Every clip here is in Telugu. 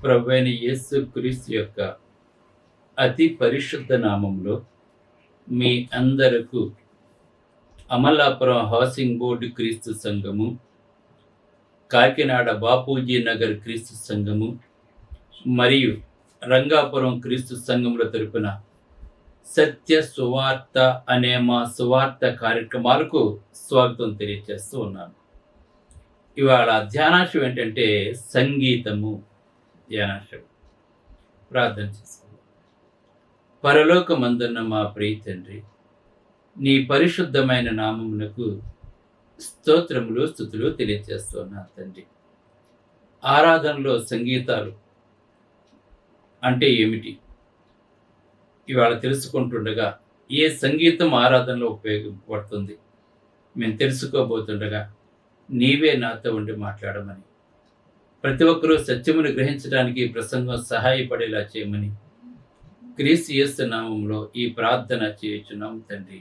ప్రభువైన యేసు క్రీస్తు యొక్క అతి పరిశుద్ధ నామంలో మీ అందరకు అమలాపురం హౌసింగ్ బోర్డు క్రీస్తు సంఘము, కాకినాడ బాపూజీ నగర్ క్రీస్తు సంఘము మరియు రంగాపురం క్రీస్తు సంఘముల తరపున సత్య సువార్త అనే మా సువార్త కార్యక్రమాలకు స్వాగతం తెలియజేస్తూ ఉన్నాను. ఇవాళ ధ్యానాంశం ఏంటంటే సంగీతము. ధ్యానాంశం ప్రార్థన చేసుకుందాం. పరలోకమందున్న మా ప్రియ తండ్రి, నీ పరిశుద్ధమైన నామమునకు స్తోత్రములు స్తుతులు తెలియజేస్తున్నా తండ్రి. ఆరాధనలో సంగీతాలు అంటే ఏమిటి ఇవాళ తెలుసుకుంటుండగా, ఏ సంగీతం ఆరాధనలో ఉపయోగపడుతుంది మేము తెలుసుకోబోతుండగా నీవే నాతో ఉండి మాట్లాడమని, ప్రతి ఒక్కరూ సత్యమును గ్రహించడానికి ఈ ప్రసంగం సహాయపడేలా చేయమని క్రీస్తు యేసు నామములో ఈ ప్రార్థన చేయుచున్నాం తండ్రి,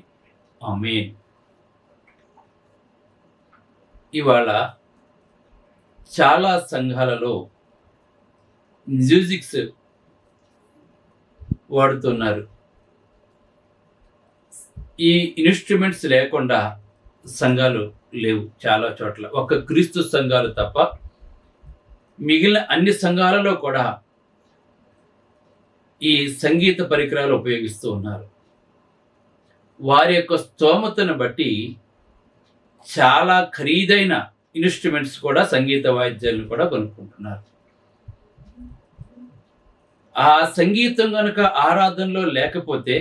ఆమేన్. ఇవాళ చాలా సంఘాలలో మ్యూజిక్స్ వాడుతున్నారు. ఈ ఇన్స్ట్రుమెంట్స్ లేకుండా సంఘాలు లేవు చాలా చోట్ల, ఒక్క క్రీస్తు సంఘాలు తప్ప మిగిలిన అన్ని సంఘాలలో కూడా ఈ సంగీత పరికరాలు ఉపయోగిస్తూ ఉన్నారు. వారి యొక్క స్తోమతను బట్టి చాలా ఖరీదైన ఇన్స్ట్రుమెంట్స్ కూడా, సంగీత వాయిద్యాలను కూడా కొనుక్కుంటున్నారు. ఆ సంగీతం కనుక ఆరాధనలో లేకపోతే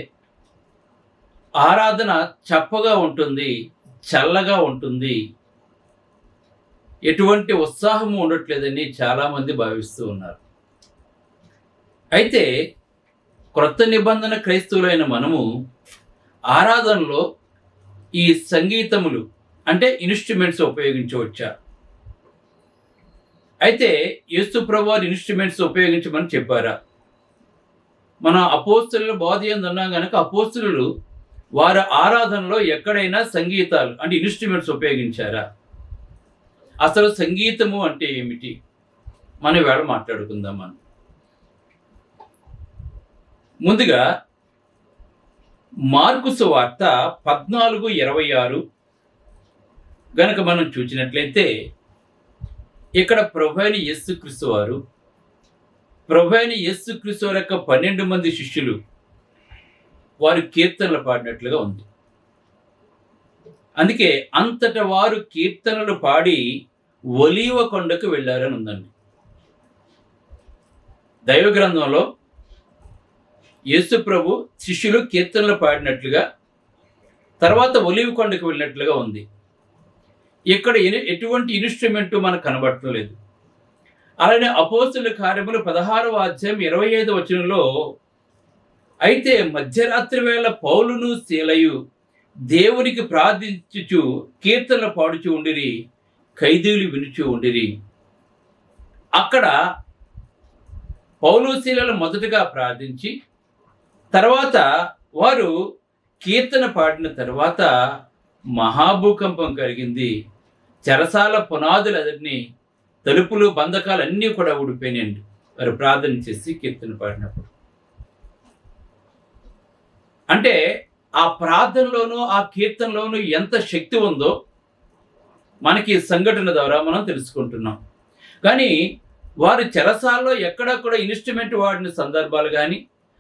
ఆరాధన చప్పగా ఉంటుంది, చల్లగా ఉంటుంది, ఎటువంటి ఉత్సాహము ఉండట్లేదని చాలామంది భావిస్తూ ఉన్నారు. అయితే క్రొత్త నిబంధన క్రైస్తవులైన మనము ఆరాధనలో ఈ సంగీతములు అంటే ఇన్స్ట్రుమెంట్స్ ఉపయోగించవచ్చా? అయితే యేసు ప్రభువారు ఇన్స్ట్రుమెంట్స్ ఉపయోగించమని చెప్పారా? మన అపోస్తలుల బోధ యందు ఉన్నాం కనుక అపోస్తలులు వారి ఆరాధనలో ఎక్కడైనా సంగీతాలు అంటే ఇన్స్ట్రుమెంట్స్ ఉపయోగించారా? అసలు సంగీతము అంటే ఏమిటి మనం వేళ మాట్లాడుకుందాం. మనం ముందుగా మార్కు సువార్త 14:26 గనక మనం చూసినట్లయితే, ఇక్కడ ప్రభువైన యేసుక్రీస్తు వారు, ప్రభువైన యేసుక్రీస్తు వారి యొక్క 12 మంది శిష్యులు వారు కీర్తనలు పాడినట్లుగా ఉంది. అందుకే అంతట వారు కీర్తనలు పాడి ఒలీవ కొండకు వెళ్ళారని ఉందండి. దైవ గ్రంథంలో యేసు ప్రభు శిష్యులు కీర్తనలు పాడినట్లుగా, తర్వాత ఒలీవ కొండకు వెళ్ళినట్లుగా ఉంది. ఇక్కడ ఎటువంటి ఇన్స్ట్రుమెంట్ మనకు కనబడటం లేదు. అలానే అపోస్తలుల కార్యములు 16వ అధ్యాయం 25వ వచనంలో, అయితే మధ్యరాత్రి వేళ పౌలును సీలయు దేవునికి ప్రార్థించుచు కీర్తనలు పాడుచు ఉండిరి, ఖైదీలు వినుచు ఉండిరి. అక్కడ పౌలు శీలలు మొదటగా ప్రార్థించి తర్వాత వారు కీర్తన పాడిన తర్వాత మహాభూకంపం కలిగింది. చెరసాల పునాదులన్నీ, తలుపులు బంధకాలు అన్నీ కూడా ఊడిపోయినాయండి వారు ప్రార్థన చేసి కీర్తన పాడినప్పుడు. అంటే ఆ ప్రార్థనలోనూ ఆ కీర్తనలోనూ ఎంత శక్తి ఉందో మనకి సంఘటన ద్వారా మనం తెలుసుకుంటున్నాం. కానీ వారు చెరసాల్లో ఎక్కడా కూడా ఇన్స్ట్రుమెంట్ వాడిన సందర్భాలు కానీ,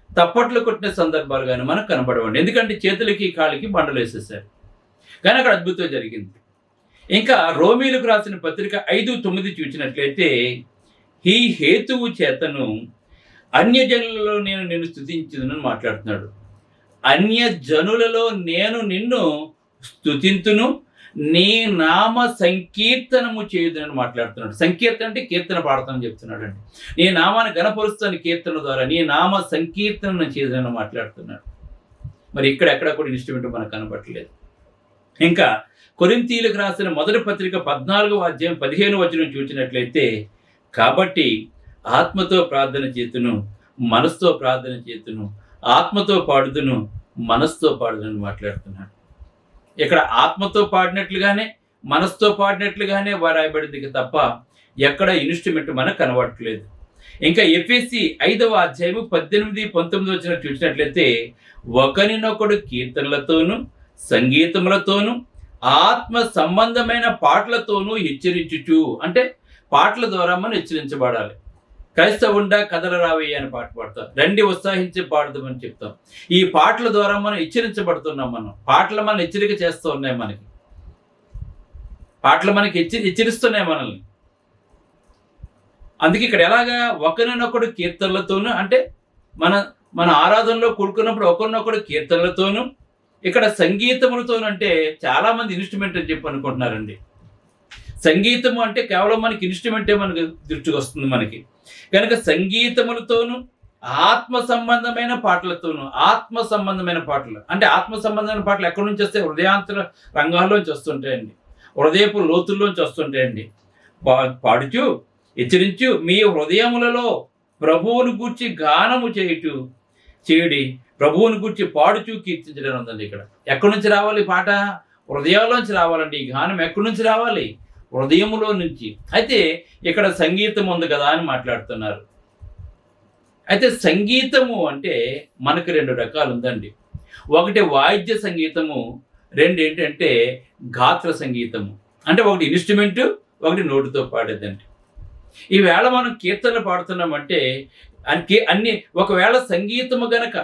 తప్పట్లు కొట్టిన సందర్భాలు కానీ మనకు కనబడవండి. ఎందుకంటే చేతులకి కాళ్ళకి బండలు వేసేసారు. కానీ అక్కడ అద్భుతం జరిగింది. ఇంకా రోమీలకు రాసిన పత్రిక 5:9 చూసినట్లయితే, ఈ హేతువు చేతను అన్యజనులలో నేను నిన్ను స్తుతించుదునని మాట్లాడుతున్నాడు. అన్యజనులలో నేను నిన్ను స్తుతింతును, నీ నామ సంకీర్తనము చేయుదునని మాట్లాడుతున్నాడు. సంకీర్తన అంటే కీర్తన పాడతానని చెప్తున్నాడు అండి. నీ నామాన్ని గణపరుస్తాను కీర్తన ద్వారా, నీ నామ సంకీర్తనను చేయుదునని మాట్లాడుతున్నాడు. మరి ఇక్కడ ఎక్కడ కూడా ఇన్స్ట్రుమెంట్ మనకు కనబడట్లేదు. ఇంకా కొరింథీయులకు రాసిన మొదటి పత్రిక 14వ అధ్యాయం 15వ వచనం చూసినట్లయితే, కాబట్టి ఆత్మతో ప్రార్థన చేతును, మనసుతో ప్రార్థన చేతును, ఆత్మతో పాడుదును, మనసుతో పాడుదును మాట్లాడుతున్నాడు. ఇక్కడ ఆత్మతో పాడినట్లుగానే మనసుతో పాడినట్లుగానే వారాయబడింది తప్ప ఎక్కడ ఇన్స్ట్రుమెంట్ మనకు కనబడట్లేదు. ఇంకా ఎఫెసీ 5వ అధ్యాయము 18-19 చూసినట్లయితే ఒకరినొకడు కీర్తనలతోనూ సంగీతములతోనూ ఆత్మ సంబంధమైన పాటలతోనూ హెచ్చరించుచు, అంటే పాటల ద్వారా మనం హెచ్చరించబడాలి. క్రైస్తవుండా కథల రావయ్య అని పాట పాడతాం, రండి ఉత్సాహించి పాడుదామని చెప్తాం. ఈ పాటల ద్వారా మనం హెచ్చరించబడుతున్నాం. పాటలు మనం హెచ్చరిక చేస్తూ ఉన్నాయి, పాటలు మనకి హెచ్చరిస్తున్నాయి మనల్ని. అందుకే ఇక్కడ ఎలాగా ఒకరినొకడు కీర్తనలతోనూ, అంటే మన ఆరాధనలో కూడుకున్నప్పుడు ఒకరినొకడు కీర్తనలతోనూ, ఇక్కడ సంగీతములతోనూ అంటే చాలా మంది ఇన్స్ట్రుమెంట్ అని చెప్పి అనుకుంటున్నారండి. సంగీతము అంటే కేవలం మనకి ఇన్స్ట్రుమెంటే మనకి దృష్టికి వస్తుంది మనకి. కనుక సంగీతములతోనూ ఆత్మ సంబంధమైన పాటలతోనూ, ఆత్మ సంబంధమైన పాటలు అంటే ఆత్మ సంబంధమైన పాటలు ఎక్కడి నుంచి వస్తాయి? హృదయాంతర రంగాల్లోంచి వస్తుంటాయండి, హృదయపు లోతుల్లోంచి వస్తుంటాయండి. పాడుచు హెచ్చరించు మీ హృదయములలో ప్రభువును గూర్చి గానము చేయుడి, ప్రభువుని గూర్చి పాడుచు కీర్తించడం ఉందండి. ఇక్కడ ఎక్కడి నుంచి రావాలి పాట? హృదయాల్లోంచి రావాలండి. ఈ గానం ఎక్కడి నుంచి రావాలి? హృదయములో నుంచి. అయితే ఇక్కడ సంగీతం ఉంది కదా అని మాట్లాడుతున్నారు. అయితే సంగీతము అంటే మనకు 2 రకాలు ఉందండి. ఒకటి వాయిద్య సంగీతము, 2 ఏంటంటే గాత్ర సంగీతము. అంటే ఒకటి ఇన్స్ట్రుమెంటు, ఒకటి నోటితో పాడేదండి. ఈవేళ మనం కీర్తనలు పాడుతున్నామంటే అన్ని ఒకవేళ సంగీతము గనక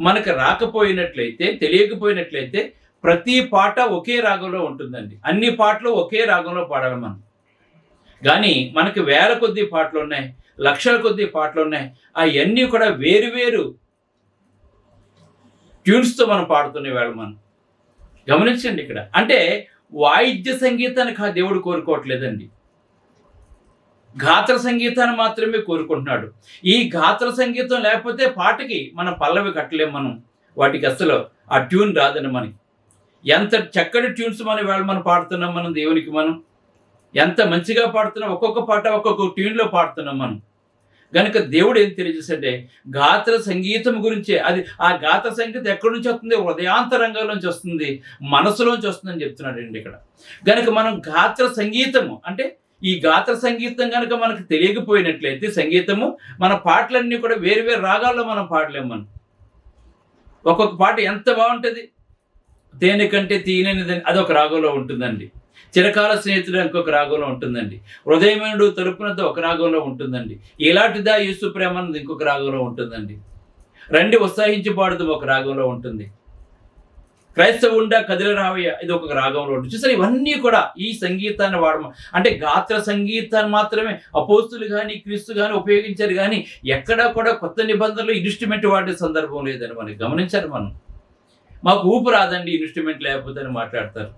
మనకు రాకపోయినట్లయితే, తెలియకపోయినట్లయితే ప్రతి పాట ఒకే రాగంలో ఉంటుందండి. అన్ని పాటలు ఒకే రాగంలో పాడాలి మనం. కానీ మనకి వేల కొద్ది పాటలు ఉన్నాయి, లక్షల కొద్ది పాటలు ఉన్నాయి. అవన్నీ కూడా వేరు ట్యూన్స్తో మనం పాడుతున్న వేళ మనం గమనించండి. ఇక్కడ అంటే వాయిద్య సంగీతానికి దేవుడు కోరుకోవట్లేదండి, గాత్ర సంగీతాన్ని మాత్రమే కోరుకుంటున్నాడు. ఈ గాత్ర సంగీతం లేకపోతే పాటకి మనం పల్లవి కట్టలేం, మనం వాటికి అసలు ఆ ట్యూన్ రాదని. మనకి ఎంత చక్కటి ట్యూన్స్ మనం పాడుతున్నాం, మనం దేవునికి మనం ఎంత మంచిగా పాడుతున్నాం, ఒక్కొక్క పాట ఒక్కొక్క ట్యూన్లో పాడుతున్నాం మనం. కనుక దేవుడు ఏం తెలియజేసంటే గాత్ర సంగీతం గురించే. అది ఆ గాత్ర సంగీతం ఎక్కడి నుంచి వస్తుంది? హృదయాంతరంగంలోంచి వస్తుంది, మనసులోంచి వస్తుందని చెప్తున్నాడు అండి ఇక్కడ. కనుక మనం గాత్ర సంగీతము అంటే ఈ గాత్ర సంగీతం కనుక మనకు తెలియకపోయినట్లయితే సంగీతము, మన పాటలన్నీ కూడా వేరు రాగాల్లో మనం పాడలేము. మనం ఒక్కొక్క పాట ఎంత బాగుంటుంది. తేనె కంటే తీయనిదని అదొక రాగంలో ఉంటుందండి, చిరకాల స్నేహితుడు ఇంకొక రాగంలో ఉంటుందండి, హృదయమనుడు తలుపునతో ఒక రాగంలో ఉంటుందండి, ఇలాంటిదా యేసు ప్రేమ అన్నది ఇంకొక రాగంలో ఉంటుందండి, రండి ఉత్సాహించి పాడుదాం ఒక రాగంలో ఉంటుంది, క్రైస్తవుండా కదిలి రావయ్య ఇది ఒక రాగంలో ఉంటుంది. చూసారు, ఇవన్నీ కూడా ఈ సంగీతాన్ని అంటే గాత్ర సంగీతాన్ని మాత్రమే అపోస్తులు కానీ క్రీస్తు కానీ ఉపయోగించారు. కానీ ఎక్కడా కూడా కొత్త నిబంధనలు ఇన్స్ట్రుమెంట్ వాడే సందర్భం లేదని మనకి గమనించారు. మాకు ఊపు రాదండి ఇన్స్ట్రుమెంట్ లేకపోతే అని మాట్లాడతారు.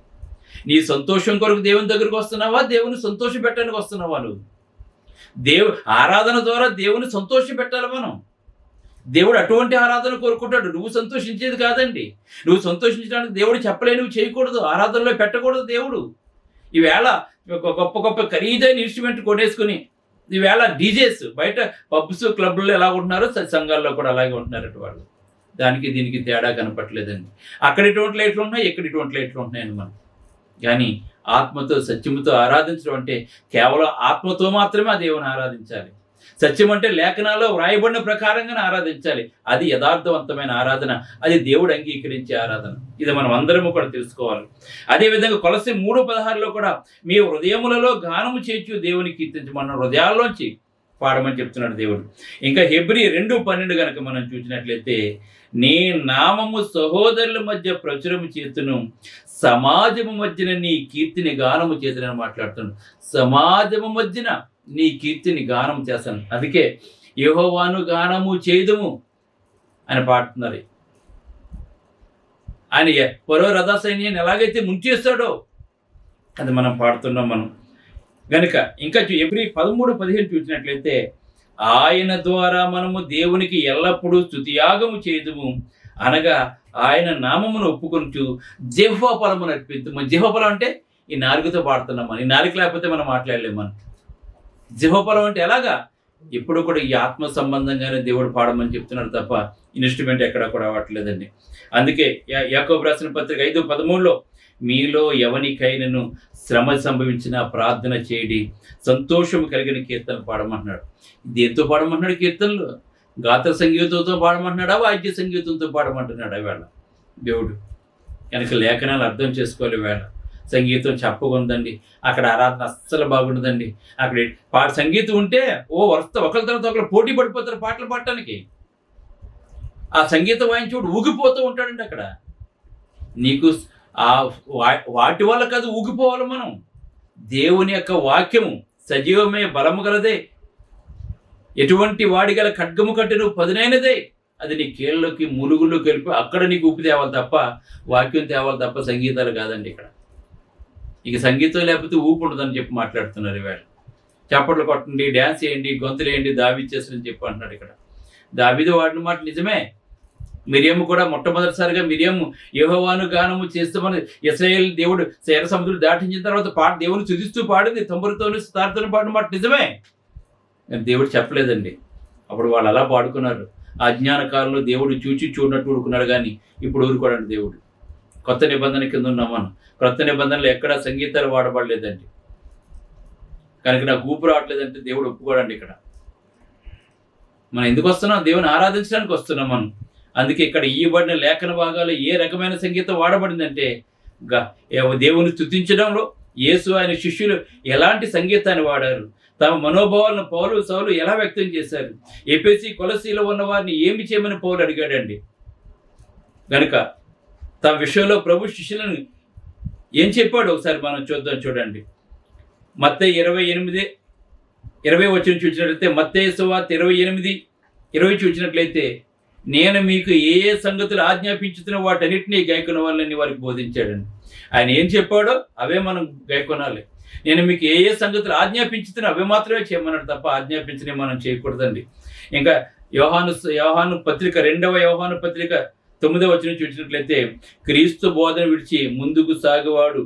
నీ సంతోషం కొరకు దేవుని దగ్గరికి వస్తున్నావా, దేవుని సంతోష పెట్టడానికి వస్తున్నావా? నువ్వు ఆరాధన ద్వారా దేవుని సంతోష పెట్టాలి మనం. దేవుడు అటువంటి ఆరాధన కోరుకుంటాడు, నువ్వు సంతోషించేది కాదండి. నువ్వు సంతోషించడానికి దేవుడు చెప్పలే, నువ్వు చేయకూడదు, ఆరాధనలో పెట్టకూడదు. దేవుడు ఈవేళ గొప్ప గొప్ప ఖరీదైన ఇన్స్ట్రుమెంట్ కొనేసుకుని ఈవేళ డీజేస్ బయట పబ్స్ క్లబ్లో ఎలా ఉంటున్నారో సంఘాల్లో కూడా అలాగే ఉంటున్నారు వాళ్ళు. దానికి దీనికి తేడా కనపట్లేదండి. అక్కడ ఇటువంటి లైట్లు ఉన్నాయి, ఇక్కడ ఇటువంటి లైట్లు ఉంటున్నాయండి మనం. కానీ ఆత్మతో సత్యముతో ఆరాధించడం అంటే కేవలం ఆత్మతో మాత్రమే ఆ దేవుని ఆరాధించాలి. సత్యం అంటే లేఖనాల్లో వ్రాయబడిన ప్రకారంగానే ఆరాధించాలి. అది యథార్థవంతమైన ఆరాధన, అది దేవుడు అంగీకరించే ఆరాధన. ఇది మనం అందరము కూడా తెలుసుకోవాలి. అదేవిధంగా కొలస్సీ 3:16 కూడా మీ హృదయములలో గానము చేర్చు దేవుని కీర్తించమన్న హృదయాల్లోంచి పాడమని చెప్తున్నాడు దేవుడు. ఇంకా హెబ్రీ 2:12 కనుక మనం చూసినట్లయితే నీ నామము సహోదరుల మధ్య ప్రచురము చేతును, సమాజము మధ్యన నీ కీర్తిని గానము చేతునని మాట్లాడుతున్నాడు. సమాజము మధ్యన నీ కీర్తిని గానం చేస్తాను. అందుకే యెహోవాను గానము చేయుదుము అని పాడుతున్నారు. ఆయన పరో రథ సైన్యాన్ని ఎలాగైతే ముంచేస్తాడో అది మనం పాడుతున్నాం మనం. గనుక ఇంకా హెబ్రీ 13:15 చూసినట్లయితే ఆయన ద్వారా మనము దేవునికి ఎల్లప్పుడూ స్తుతియాగము చేయుదుము, అనగా ఆయన నామమును ఒప్పుకొనుచు జిహ్వ ఫలమును అర్పిద్దుము. జిహ్వ ఫలం అంటే ఈ నాలుగుతో పాడుతున్నాం మనం. ఈ నాలుగు లేకపోతే మనం మాట్లాడలేము. మనం జిహ్వ ఫలం అంటే ఎలాగా? ఎప్పుడు కూడా ఈ ఆత్మ సంబంధంగానే దేవుడు పాడమని చెప్తున్నాడు తప్ప ఇన్స్ట్రుమెంట్ ఎక్కడ కూడా అవ్వట్లేదండి. అందుకే యాకోబు రాసిన పత్రిక 5:13 మీలో ఎవనికైనను శ్రమ సంభవించిన ప్రార్థన చేయడి, సంతోషం కలిగిన కీర్తనలు పాడమంటున్నాడు. దేంతో పాడమంటున్నాడు? కీర్తనలు గాత్ర సంగీతంతో పాడమంటున్నాడా, వాద్య సంగీతంతో పాడమంటున్నాడా? వేళ దేవుడు కనుక లేఖనాలు అర్థం చేసుకోవాలి. వేళ సంగీతం చెప్పకుందండి, అక్కడ ఆరాధన అస్సలు బాగుండదండి. అక్కడ సంగీతం ఉంటే ఒకరి తర్వాత ఒకరు పోటీ పడిపోతారు పాటలు పాడటానికి. ఆ సంగీతం వాయించేవాడు ఊగిపోతూ ఉంటాడండి. అక్కడ నీకు వాటి వల్ల కాదు ఊగిపోవాలి మనం. దేవుని యొక్క వాక్యము సజీవమే, బలము గలదే, ఎటువంటి వాడి గల ఖడ్గము కంటే నువ్వు పదునైనదే. అది నీ కీళ్ళలోకి ములుగుల్లో కలిపి అక్కడ నీకు ఊపి తేవాలి తప్ప, వాక్యం తేవాలి తప్ప సంగీతాలు కాదండి. ఇక్కడ ఇక సంగీతం లేకపోతే ఊపు ఉండదని చెప్పి మాట్లాడుతున్నారు ఈవేళ. చప్పట్లు కొట్టండి, డ్యాన్స్ చేయండి, గొంతులు వేయండి, దావీచేసని చెప్పి అంటున్నాడు. ఇక్కడ దావీదు వాడిన మాట నిజమే. మిరియము కూడా మొట్టమొదటిసారిగా మిరియము యెహోవాను గానము చేస్తామని ఇశ్రాయేలు దేవుడు శేర సముద్రం దాటించిన తర్వాత దేవుని స్తుతిస్తూ పాడింది, తంబురుతోను సితారుతోను పాడిన మాట నిజమే. దేవుడు చెప్పలేదండి. అప్పుడు వాళ్ళు అలా పాడుకున్నారు. అజ్ఞాన కాలంలో దేవుడు చూడనట్టు ఊరుకున్నాడు, కానీ ఇప్పుడు ఊరుకోడండి దేవుడు. కొత్త నిబంధన కింద ఉన్నాం మనం. కొత్త నిబంధనలు ఎక్కడా సంగీతాలు వాడబడలేదండి. కనుక నాకు ఊపు రావట్లేదంటే దేవుడు ఒప్పుకోడండి. ఇక్కడ మనం ఎందుకు వస్తున్నాం? దేవుని ఆరాధించడానికి వస్తున్నాం మనం. అందుకే ఇక్కడ ఇవ్వబడిన లేఖన భాగాలు ఏ రకమైన సంగీతం వాడబడిందంటే, దేవుని స్తుతించడంలో యేసు ఆయన శిష్యులు ఎలాంటి సంగీతాన్ని వాడారు, తమ మనోభావాలను పౌలు సౌలు ఎలా వ్యక్తం చేశారు, ఎఫెసీ కొలసీలో ఉన్న వారిని ఏమి చేయమని పౌలు అడిగాడండి. కనుక తమ విషయంలో ప్రభు శిష్యులను ఏం చెప్పాడు ఒకసారి మనం చూడండి. మత్తయి 28:20 చూసినట్లయితే, మత్తయి సువార్త 28:20 చూసినట్లయితే, నేను మీకు ఏ ఏ సంగతులు ఆజ్ఞాపించుతున్న వాటన్నిటినీ గైకొనవాలని వారికి బోధించాడండి. ఆయన ఏం చెప్పాడో అవే మనం గైకొనాలి. నేను మీకు ఏ ఏ సంగతులు ఆజ్ఞాపించుతున్నా అవే మాత్రమే చేయమన్నాడు తప్ప ఆజ్ఞాపించని మనం చేయకూడదండి. ఇంకా యోహాను పత్రిక 2వ యోహాను పత్రిక 9వ వచనం చూసినట్లయితే, క్రీస్తు బోధన విడిచి ముందుకు సాగేవాడు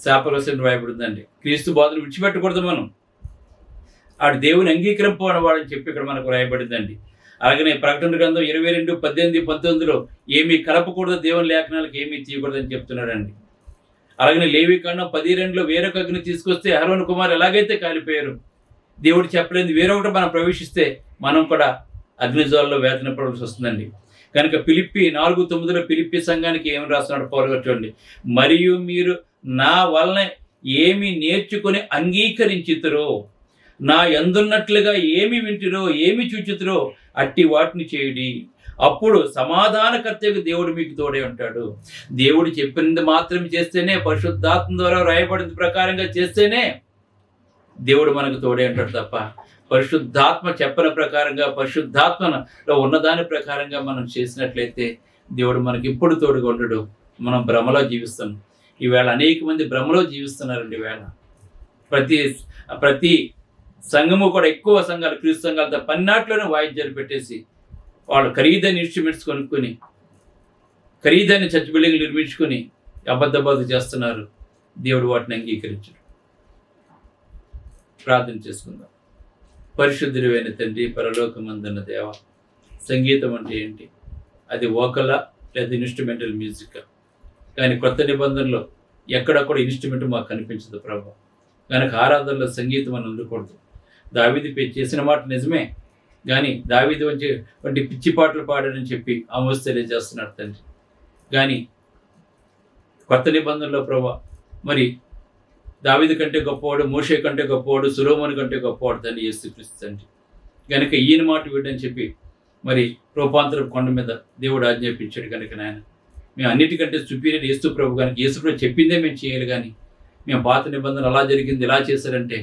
శాపగ్రస్తుడని రాయబడిందండి. క్రీస్తు బోధన విడిచిపెట్టకూడదు మనం. ఆడు దేవుని అంగీకరింపవాడని చెప్పి ఇక్కడ మనకు రాయబడిందండి. అలాగనే ప్రకటన గ్రంథం 22:18-19 ఏమీ కలపకూడదు, దేవుని లేఖనాలకు ఏమీ తీయకూడదని చెప్తున్నాడండి. అలాగనే లేవీకాండం 10:2 వేరొక అగ్ని తీసుకొస్తే అహరోను కుమారు ఎలాగైతే కాలిపోయారు, దేవుడు చెప్పలేదు వేరొకటి మనం ప్రవేశిస్తే మనం కూడా అగ్నిజ్వాలలో వేదన పడాల్సి వస్తుందండి. కనుక ఫిలిప్పీ 4:9 ఫిలిప్పీ సంఘానికి ఏమి రాస్తున్నాడు పౌలు గారు చూడండి. మరియు మీరు నా వలన ఏమి నేర్చుకొని అంగీకరించుతురో, నా యందున్నట్లుగా ఏమి వింటురో, ఏమి చూచుతురో అట్టి వాటిని చేయుడి, అప్పుడు సమాధానకర్తకు దేవుడు మీకు తోడే ఉంటాడు. దేవుడు చెప్పినది మాత్రం చేస్తేనే, పరిశుద్ధాత్మ ద్వారా రాయబడిన ప్రకారంగా చేస్తేనే దేవుడు మనకు తోడే ఉంటాడు తప్ప, పరిశుద్ధాత్మ చెప్పిన ప్రకారంగా పరిశుద్ధాత్మలో ఉన్నదాని ప్రకారంగా మనం చేసినట్లయితే దేవుడు మనకి ఇప్పుడు తోడుగా ఉండడు. మనం భ్రమలో జీవిస్తాం. ఈవేళ అనేక మంది భ్రమలో జీవిస్తున్నారండి. ఈవేళ ప్రతి సంఘము కూడా, ఎక్కువ సంఘాలు క్రీస్తు సంఘాలతో పన్నాట్లోనే వాయిద్యాలు పెట్టేసి వాళ్ళు ఖరీదైన ఇన్స్ట్రుమెంట్స్ కొనుక్కొని ఖరీదైన చర్చ్ బిల్డింగ్లు నిర్మించుకొని అబద్ధబాధ చేస్తున్నారు. దేవుడు వాటిని అంగీకరించడు. ప్రార్థన చేసుకుందాం. పరిశుద్ధుడైన తండ్రి, పరలోకమందున్న దేవ, సంగీతం అంటే ఏంటి? అది వోకలా లేదా ఇన్స్ట్రుమెంటల్ మ్యూజిక్? కానీ కొత్త నిబంధనలో ఎక్కడ కూడా ఇన్స్ట్రుమెంట్ మాకు కనిపించదు ప్రభు. కనుక ఆరాధనలో సంగీతం అని ఉండకూడదు. దావీదు చేసిన మాట నిజమే, కానీ దావీదు వంటి పిచ్చి పాటలు పాడాడని చెప్పి ఆమోస్ తెలియజేస్తున్నాడు తండ్రి. కానీ కొత్త నిబంధనలో ప్రభు మరి దావీదు కంటే గొప్పవాడు, మోషే కంటే గొప్పవాడు, సొలొమోను కంటే గొప్పవాడు తండ్రి యేసుక్రీస్తు తండ్రి. కనుక ఈయన మాట వీడని చెప్పి మరి రూపాంతరం కొండ మీద దేవుడు ఆజ్ఞాపించాడు. కనుక నాయన మేము అన్నిటికంటే సుపీరియర్ యేసు ప్రభు. కనుక యేసు ప్రభు చెప్పిందే మేము చేయాలి. కానీ మేము పాత నిబంధన అలా జరిగింది ఇలా చేశారంటే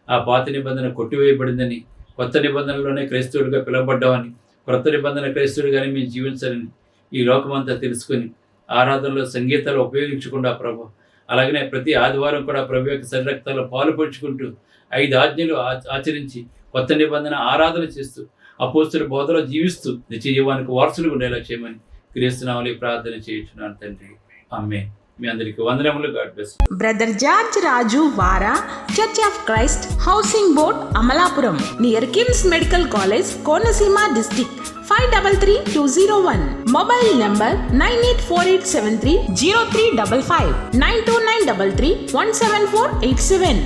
ఆ పాత నిబంధన కొట్టివేయబడిందని, కొత్త నిబంధనలోనే క్రైస్తవుడిగా పిలువబడ్డామని, కొత్త నిబంధన క్రైస్తవుడిగానే మేము జీవించాలని ఈ లోకమంతా తెలుసుకొని ఆరాధనలో సంగీతాలు ఉపయోగించకుండా ప్రభు, అలాగనే ప్రతి ఆదివారం కూడా ప్రభు యొక్క శరీరక్తాల్లో పాలు పంచుకుంటూ 5 ఆజ్ఞలు ఆచరించి కొత్త నిబంధన ఆరాధన చేస్తూ అపోస్తుల బోధలో జీవిస్తూ నిత్య జీవానికి వారసులు ఉండేలా చేయమని క్రీస్తు నామములో ప్రార్థన చేయించున్నాను తండ్రి. ఆమేన్. మీ అందరికీ వందనములు. God bless. బ్రదర్ జార్జ్ రాజు వారా, church of Christ, housing board, Amalapuram, near KIMS medical college, Konaseema district, 538201. Mobile number 9848730355, 929331747.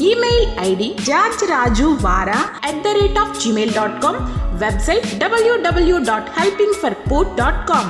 Email ID georgerajuvara@gmail.com. Website www.helpingforpoor.com.